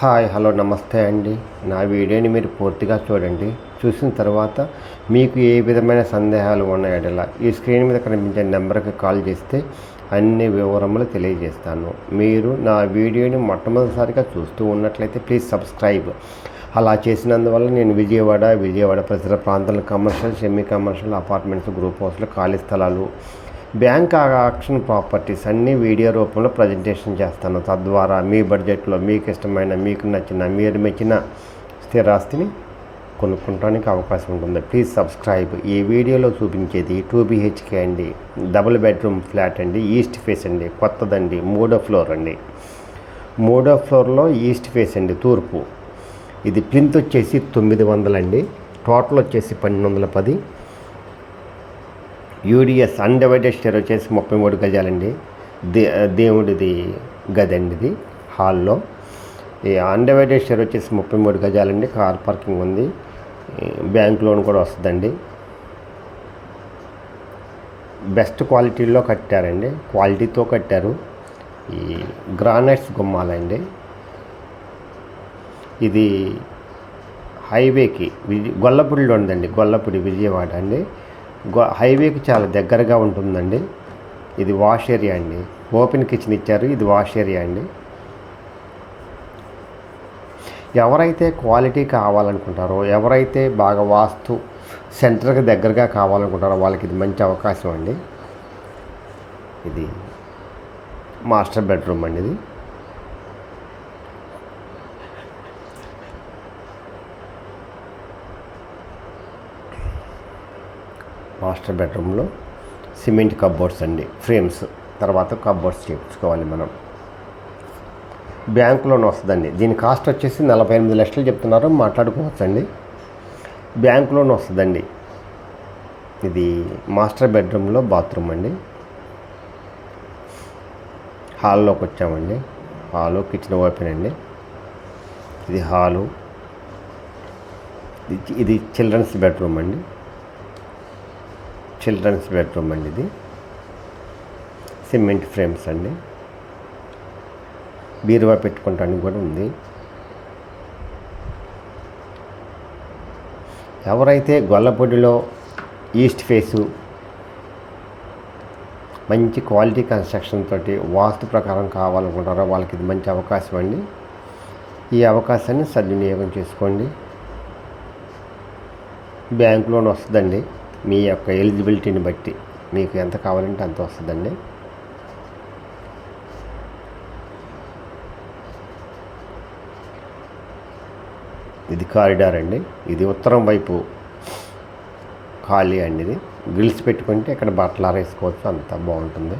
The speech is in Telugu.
హాయ్ హలో నమస్తే అండి. నా వీడియోని మీరు పూర్తిగా చూడండి. చూసిన తర్వాత మీకు ఏ విధమైన సందేహాలు ఉన్న యెడల ఈ స్క్రీన్ మీద కనిపించే నెంబర్కి కాల్ చేస్తే అన్ని వివరములు తెలియజేస్తాను. మీరు నా వీడియోని మొట్టమొదటిసారిగా చూస్తూ ఉన్నట్లయితే ప్లీజ్ సబ్స్క్రైబ్. అలా చేసినందువల్ల నేను విజయవాడ పరిసర ప్రాంతాల commercial, semi commercial, apartments, group హౌస్లు, ఖాళీ స్థలాలు, బ్యాంక్ ఆక్షన్ ప్రాపర్టీస్ అన్నీ వీడియో రూపంలో ప్రజెంటేషన్ చేస్తాను. తద్వారా మీ బడ్జెట్లో మీకు ఇష్టమైన, మీకు నచ్చిన, మీరు మెచ్చిన స్థిరాస్తిని కొనుక్కోవడానికి అవకాశం ఉంటుంది. Please subscribe. ఈ వీడియోలో చూపించేది 2 BHK అండి, డబుల్ బెడ్రూమ్ ఫ్లాట్ అండి, ఈస్ట్ ఫేస్ అండి, కొత్తదండి, 3వ ఫ్లోర్ అండి. 3వ ఫ్లోర్లో ఈస్ట్ ఫేస్ అండి, తూర్పు. ఇది ప్లింత్ వచ్చేసి 900 అండి, టోటల్ వచ్చేసి 1210. యూడిఎస్ అన్డివైడెడ్ స్టేర్ వచ్చేసి 33 గజాలండి. దేవుడిది గది అండి, ఇది హాల్లో. ఈ అన్డివైడెడ్ స్టేర్ వచ్చేసి 33 గజాలండి. కార్ పార్కింగ్ ఉంది, బ్యాంక్ లోన్ కూడా వస్తుందండి. బెస్ట్ క్వాలిటీలో కట్టారండి, క్వాలిటీతో కట్టారు. ఈ గ్రానైట్స్ గుమ్మాలండి. ఇది హైవేకి గొల్లపూడిలో ఉందండి, గొల్లపూడి విజయవాడ అండి. హైవేకి చాలా దగ్గరగా ఉంటుందండి. ఇది వాష్ ఏరియా అండి, ఓపెన్ కిచెన్ ఇచ్చారు. ఇది వాష్ ఏరియా అండి. ఎవరైతే క్వాలిటీ కావాలనుకుంటారో, ఎవరైతే బాగా వాస్తు సెంటర్కి దగ్గరగా కావాలనుకుంటారో వాళ్ళకి ఇది మంచి అవకాశం అండి. ఇది మాస్టర్ బెడ్రూమ్ అండి. ఇది మాస్టర్ బెడ్రూమ్లో సిమెంట్ కబ్బోర్డ్స్ అండి, ఫ్రేమ్స్. తర్వాత కబ్బోర్డ్స్ చేయించుకోవాలి మనం. బ్యాంక్ లోన్ వస్తుందండి. దీని కాస్ట్ వచ్చేసి 48 లక్షలు చెప్తున్నారు, మాట్లాడుకోవచ్చు అండి. బ్యాంక్ లోన్ వస్తుందండి. ఇది మాస్టర్ బెడ్రూమ్లో బాత్రూమ్ అండి. హాల్లోకి వచ్చామండి. హాలు, కిచెన్ ఓపెన్ అండి. ఇది హాలు. ఇది చిల్డ్రన్స్ బెడ్రూమ్ అండి, చిల్డ్రన్స్ బెడ్రూమ్ అండి. ఇది సిమెంట్ ఫ్రేమ్స్ అండి. బీరువా పెట్టుకోవడానికి కూడా ఉంది. ఎవరైతే గొల్లపూడిలో ఈస్ట్ ఫేసు మంచి క్వాలిటీ కన్స్ట్రక్షన్ తోటి వాస్తు ప్రకారం కావాలనుకుంటారో వాళ్ళకి ఇది మంచి అవకాశం అండి. ఈ అవకాశాన్ని సద్వినియోగం చేసుకోండి. బ్యాంక్ లోన్ వస్తుందండి. మీ యొక్క ఎలిజిబిలిటీని బట్టి మీకు ఎంత కావాలంటే అంత వస్తుందండి. ఇది కారిడార్ అండి. ఇది ఉత్తరం వైపు ఖాళీ అండి. ఇది గ్రిల్స్ పెట్టుకుంటే ఇక్కడ బట్టలు ఆరేసుకోవచ్చు, అంతా బాగుంటుంది.